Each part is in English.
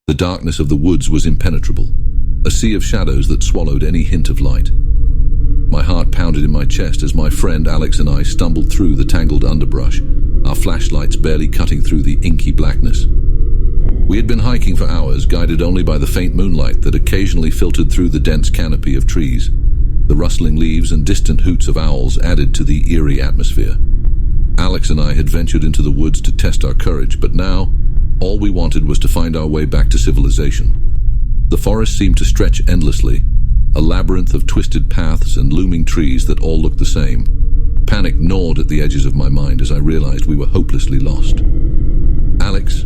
The darkness of the woods was impenetrable, a sea of shadows that swallowed any hint of light. My heart pounded in my chest as my friend Alex and I stumbled through the tangled underbrush, our flashlights barely cutting through the inky blackness. We had been hiking for hours, guided only by the faint moonlight that occasionally filtered through the dense canopy of trees. The rustling leaves and distant hoots of owls added to the eerie atmosphere. Alex and I had ventured into the woods to test our courage, but now, all we wanted was to find our way back to civilization. The forest seemed to stretch endlessly, a labyrinth of twisted paths and looming trees that all looked the same. Panic gnawed at the edges of my mind as I realized we were hopelessly lost. "Alex,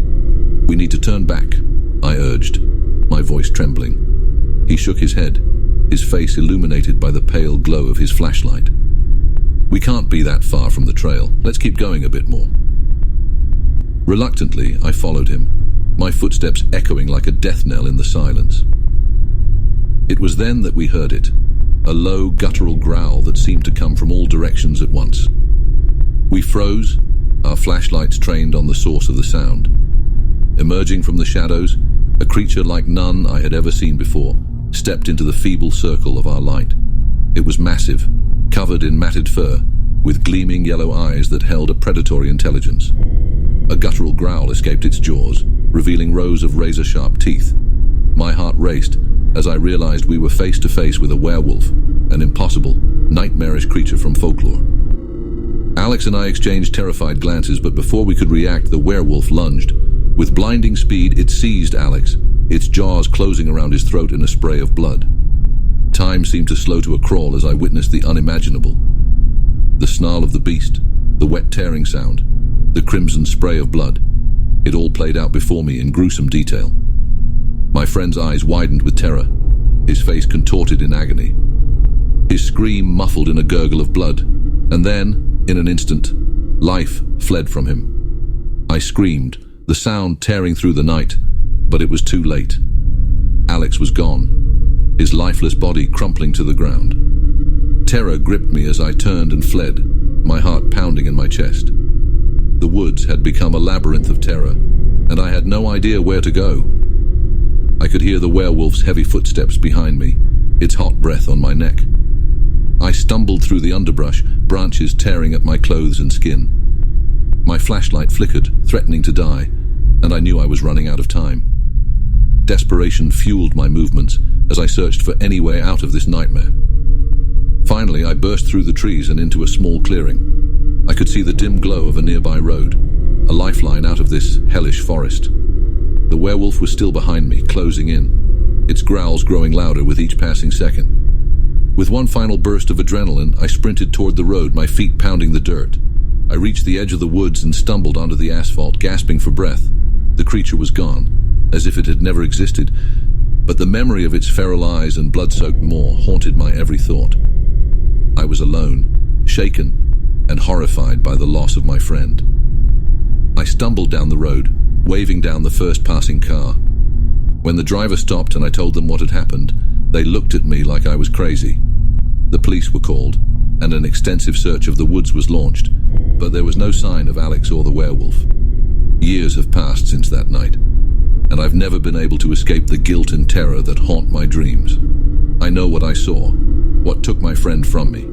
we need to turn back," I urged, my voice trembling. He shook his head, his face illuminated by the pale glow of his flashlight. "We can't be that far from the trail. Let's keep going a bit more." Reluctantly, I followed him, my footsteps echoing like a death knell in the silence. It was then that we heard it, a low, guttural growl that seemed to come from all directions at once. We froze, our flashlights trained on the source of the sound. Emerging from the shadows, a creature like none I had ever seen before stepped into the feeble circle of our light. It was massive, covered in matted fur, with gleaming yellow eyes that held a predatory intelligence. A guttural growl escaped its jaws, revealing rows of razor-sharp teeth. My heart raced as I realized we were face to face with a werewolf, an impossible, nightmarish creature from folklore. Alex and I exchanged terrified glances, but before we could react, the werewolf lunged. With blinding speed, it seized Alex, its jaws closing around his throat in a spray of blood. Time seemed to slow to a crawl as I witnessed the unimaginable. The snarl of the beast, the wet tearing sound, the crimson spray of blood. It all played out before me in gruesome detail. My friend's eyes widened with terror, his face contorted in agony. His scream muffled in a gurgle of blood, and then, in an instant, life fled from him. I screamed, the sound tearing through the night, but it was too late. Alex was gone, his lifeless body crumpling to the ground. Terror gripped me as I turned and fled, my heart pounding in my chest. The woods had become a labyrinth of terror, and I had no idea where to go. I could hear the werewolf's heavy footsteps behind me, its hot breath on my neck. I stumbled through the underbrush, branches tearing at my clothes and skin. My flashlight flickered, threatening to die, and I knew I was running out of time. Desperation fueled my movements as I searched for any way out of this nightmare. Finally, I burst through the trees and into a small clearing. I could see the dim glow of a nearby road, a lifeline out of this hellish forest. The werewolf was still behind me, closing in, its growls growing louder with each passing second. With one final burst of adrenaline, I sprinted toward the road, my feet pounding the dirt. I reached the edge of the woods and stumbled onto the asphalt, gasping for breath. The creature was gone, as if it had never existed, but the memory of its feral eyes and blood-soaked maw haunted my every thought. I was alone, shaken, and horrified by the loss of my friend. I stumbled down the road, waving down the first passing car. When the driver stopped and I told them what had happened, they looked at me like I was crazy. The police were called, and an extensive search of the woods was launched, but there was no sign of Alex or the werewolf. Years have passed since that night, and I've never been able to escape the guilt and terror that haunt my dreams. I know what I saw, what took my friend from me,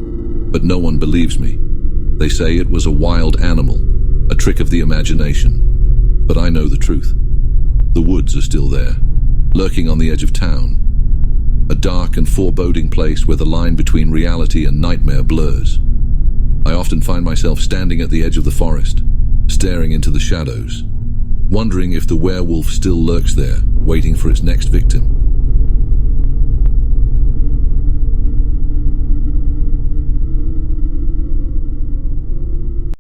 but no one believes me. They say it was a wild animal, a trick of the imagination. But I know the truth. The woods are still there, lurking on the edge of town. A dark and foreboding place where the line between reality and nightmare blurs. I often find myself standing at the edge of the forest, staring into the shadows, wondering if the werewolf still lurks there, waiting for its next victim.